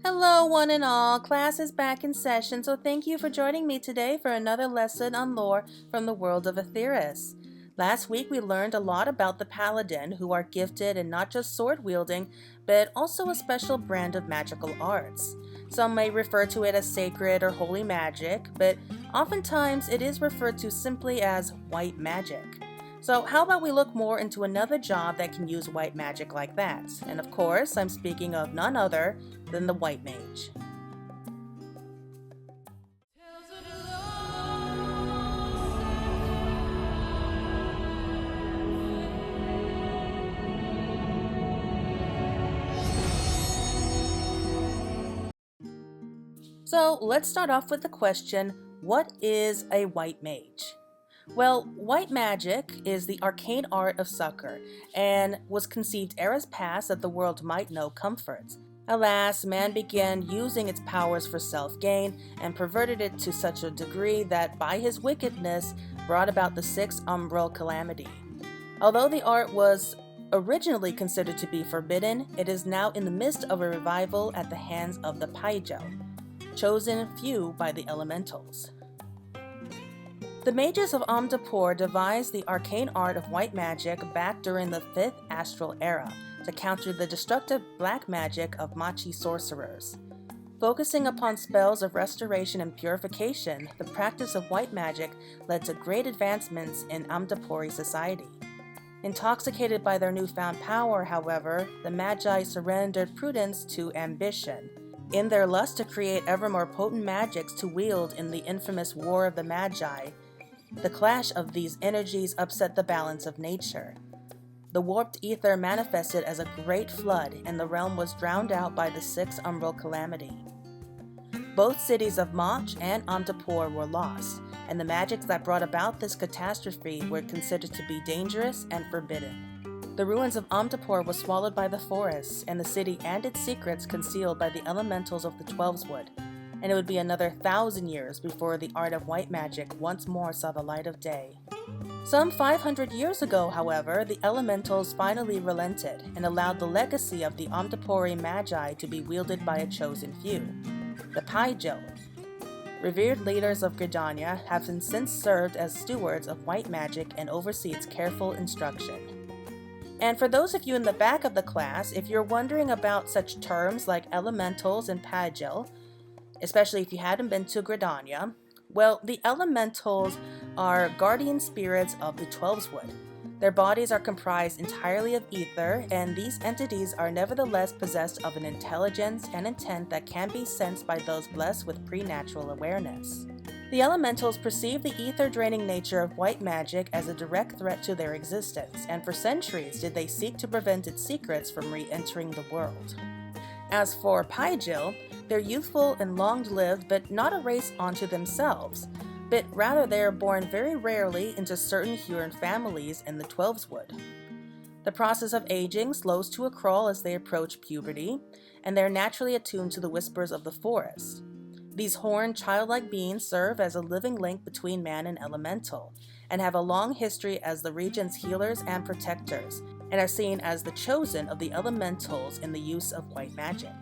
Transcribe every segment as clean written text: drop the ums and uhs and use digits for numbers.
Hello, one and all. Class is back in session, so thank you for joining me today for another lesson on lore from the world of Aetheris. Last week we learned a lot about the Paladin, who are gifted in not just sword wielding, but also a special brand of magical arts. Some may refer to it as sacred or holy magic, but oftentimes it is referred to simply as white magic. So how about we look more into another job that can use white magic like that? And of course, I'm speaking of none other than the White Mage. So let's start off with the question, what is a White Mage? Well, white magic is the arcane art of succor, and was conceived eras past that the world might know comfort. Alas, man began using its powers for self-gain and perverted it to such a degree that by his wickedness brought about the sixth umbral calamity. Although the art was originally considered to be forbidden, it is now in the midst of a revival at the hands of the Paijel, chosen few by the elementals. The mages of Amdapor devised the arcane art of white magic back during the 5th astral era to counter the destructive black magic of Machi sorcerers. Focusing upon spells of restoration and purification, the practice of white magic led to great advancements in Amdapori society. Intoxicated by their newfound power, however, the Magi surrendered prudence to ambition. In their lust to create ever more potent magics to wield in the infamous War of the Magi, the clash of these energies upset the balance of nature. The warped ether manifested as a great flood, and the realm was drowned out by the sixth umbral calamity. Both cities of Mach and Amdapor were lost, and the magics that brought about this catastrophe were considered to be dangerous and forbidden. The ruins of Amdapor were swallowed by the forests, and the city and its secrets concealed by the elementals of the Twelveswood, and it would be another 1,000 years before the art of white magic once more saw the light of day. Some 500 years ago, however, the elementals finally relented and allowed the legacy of the Amdapori Magi to be wielded by a chosen few, the Paijel. Revered leaders of Gridania have since served as stewards of white magic and oversee its careful instruction. And for those of you in the back of the class, if you're wondering about such terms like elementals and Paijel, especially if you hadn't been to Gridania, well, the elementals are guardian spirits of the Twelveswood. Their bodies are comprised entirely of ether, and these entities are nevertheless possessed of an intelligence and intent that can be sensed by those blessed with preternatural awareness. The elementals perceive the ether-draining nature of white magic as a direct threat to their existence, and for centuries did they seek to prevent its secrets from re-entering the world. As for Paijel, they're youthful and long-lived, but not a race unto themselves, but rather they are born very rarely into certain Huron families in the Twelveswood. The process of aging slows to a crawl as they approach puberty, and they are naturally attuned to the whispers of the forest. These horned, childlike beings serve as a living link between man and elemental, and have a long history as the region's healers and protectors, and are seen as the chosen of the elementals in the use of white magic.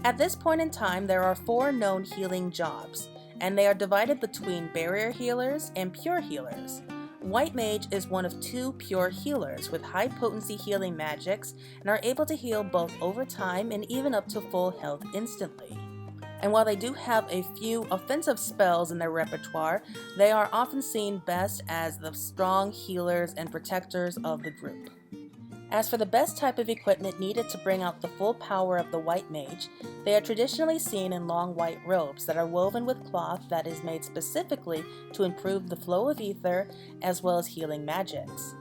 At this point in time, there are 4 known healing jobs, and they are divided between barrier healers and pure healers. White Mage is one of 2 pure healers with high potency healing magics and are able to heal both over time and even up to full health instantly. And while they do have a few offensive spells in their repertoire, they are often seen best as the strong healers and protectors of the group. As for the best type of equipment needed to bring out the full power of the White Mage, they are traditionally seen in long white robes that are woven with cloth that is made specifically to improve the flow of ether as well as healing magics.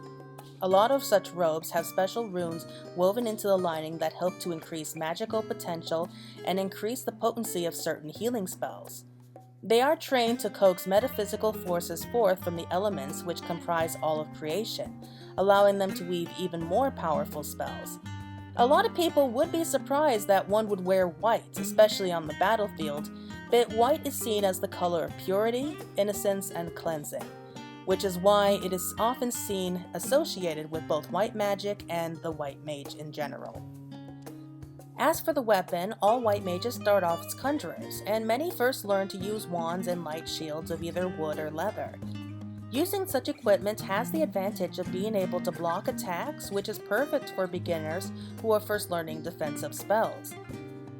A lot of such robes have special runes woven into the lining that help to increase magical potential and increase the potency of certain healing spells. They are trained to coax metaphysical forces forth from the elements which comprise all of creation, allowing them to weave even more powerful spells. A lot of people would be surprised that one would wear white, especially on the battlefield, but white is seen as the color of purity, innocence, and cleansing, which is why it is often seen associated with both white magic and the White Mage in general. As for the weapon, all white mages start off as conjurers, and many first learn to use wands and light shields of either wood or leather. Using such equipment has the advantage of being able to block attacks, which is perfect for beginners who are first learning defensive spells.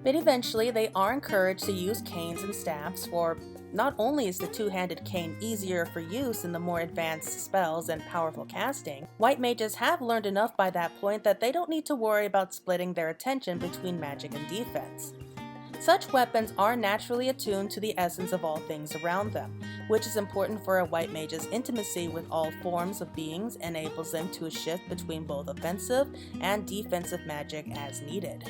But eventually they are encouraged to use canes and staffs, for not only is the two-handed cane easier for use in the more advanced spells and powerful casting, white mages have learned enough by that point that they don't need to worry about splitting their attention between magic and defense. Such weapons are naturally attuned to the essence of all things around them, which is important for a white mage's intimacy with all forms of beings and enables them to shift between both offensive and defensive magic as needed.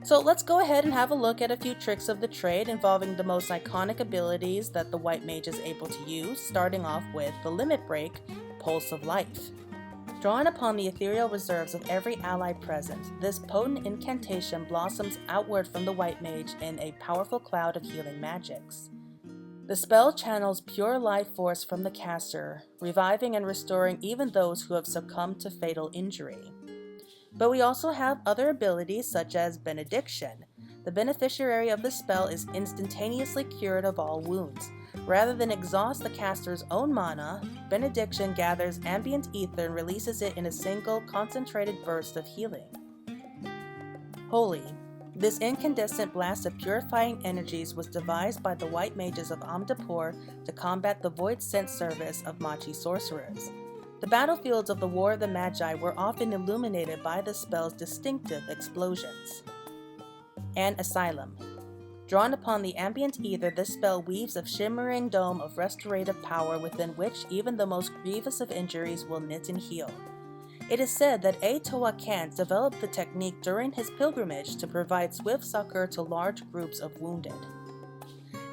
So let's go ahead and have a look at a few tricks of the trade involving the most iconic abilities that the white mage is able to use, starting off with the Limit Break, Pulse of Life. Drawing upon the ethereal reserves of every ally present, this potent incantation blossoms outward from the white mage in a powerful cloud of healing magics. The spell channels pure life force from the caster, reviving and restoring even those who have succumbed to fatal injury. But we also have other abilities such as Benediction. The beneficiary of the spell is instantaneously cured of all wounds. Rather than exhaust the caster's own mana, Benediction gathers ambient ether and releases it in a single concentrated burst of healing. Holy. This incandescent blast of purifying energies was devised by the white mages of Amdapur to combat the void scent service of Machi sorcerers. The battlefields of the War of the Magi were often illuminated by the spell's distinctive explosions. And Asylum. Drawn upon the ambient ether, this spell weaves a shimmering dome of restorative power within which even the most grievous of injuries will knit and heal. It is said that Toa Kant developed the technique during his pilgrimage to provide swift succor to large groups of wounded.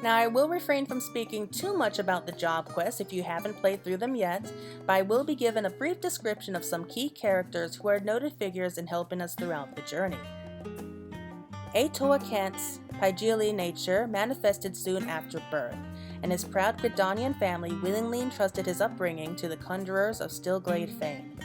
Now, I will refrain from speaking too much about the job quests if you haven't played through them yet, but I will be given a brief description of some key characters who are noted figures in helping us throughout the journey. Toa Kant's Pygili nature manifested soon after birth, and his proud Gridanian family willingly entrusted his upbringing to the conjurers of Stillglade fame.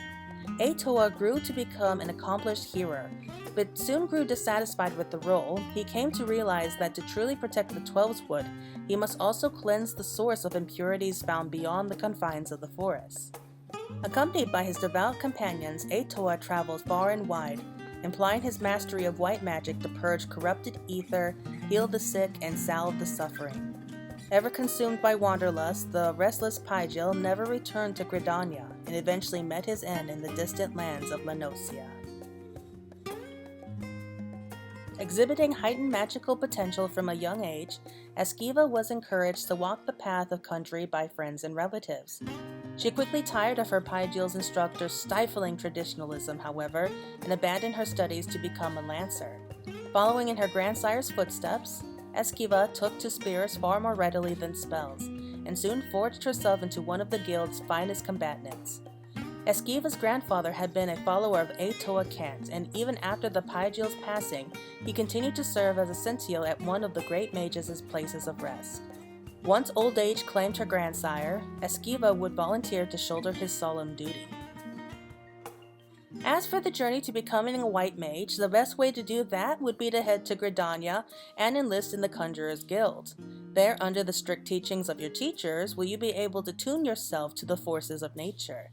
Toa grew to become an accomplished hero, but soon grew dissatisfied with the role. He came to realize that to truly protect the Twelves Wood, he must also cleanse the source of impurities found beyond the confines of the forest. Accompanied by his devout companions, Toa traveled far and wide, implying his mastery of white magic to purge corrupted ether, heal the sick, and salve the suffering. Ever consumed by wanderlust, the restless Pygil never returned to Gridania and eventually met his end in the distant lands of Lanosia. Exhibiting heightened magical potential from a young age, Esquiva was encouraged to walk the path of country by friends and relatives. She quickly tired of her Pygil's instructor's stifling traditionalism, however, and abandoned her studies to become a lancer. Following in her grandsire's footsteps, Esquiva took to spears far more readily than spells, and soon forged herself into one of the guild's finest combatants. Esquiva's grandfather had been a follower of Toa Kant, and even after the Pygil's passing, he continued to serve as a sentio at one of the great mages' places of rest. Once old age claimed her grandsire, Esquiva would volunteer to shoulder his solemn duty. As for the journey to becoming a white mage, the best way to do that would be to head to Gridania and enlist in the Conjurer's Guild. There, under the strict teachings of your teachers, will you be able to tune yourself to the forces of nature.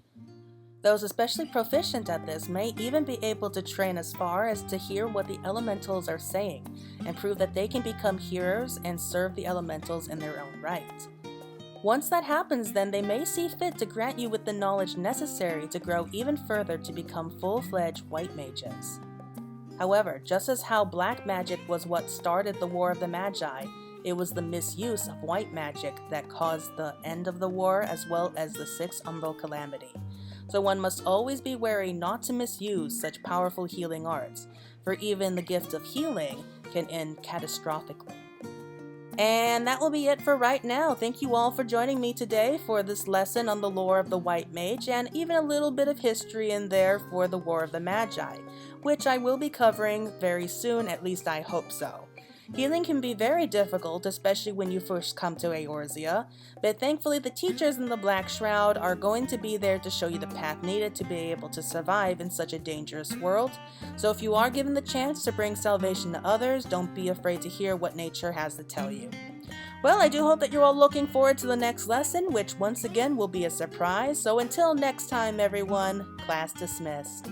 Those especially proficient at this may even be able to train as far as to hear what the elementals are saying, and prove that they can become hearers and serve the elementals in their own right. Once that happens, then they may see fit to grant you with the knowledge necessary to grow even further to become full-fledged white mages. However, just as how black magic was what started the War of the Magi, it was the misuse of white magic that caused the end of the war as well as the Sixth Umbral Calamity. So one must always be wary not to misuse such powerful healing arts, for even the gift of healing can end catastrophically. And that will be it for right now. Thank you all for joining me today for this lesson on the lore of the White Mage, and even a little bit of history in there for the War of the Magi, which I will be covering very soon, at least I hope so. Healing can be very difficult, especially when you first come to Eorzea, but thankfully the teachers in the Black Shroud are going to be there to show you the path needed to be able to survive in such a dangerous world. So if you are given the chance to bring salvation to others, don't be afraid to hear what nature has to tell you. Well, I do hope that you're all looking forward to the next lesson, which once again will be a surprise. So until next time, everyone, class dismissed.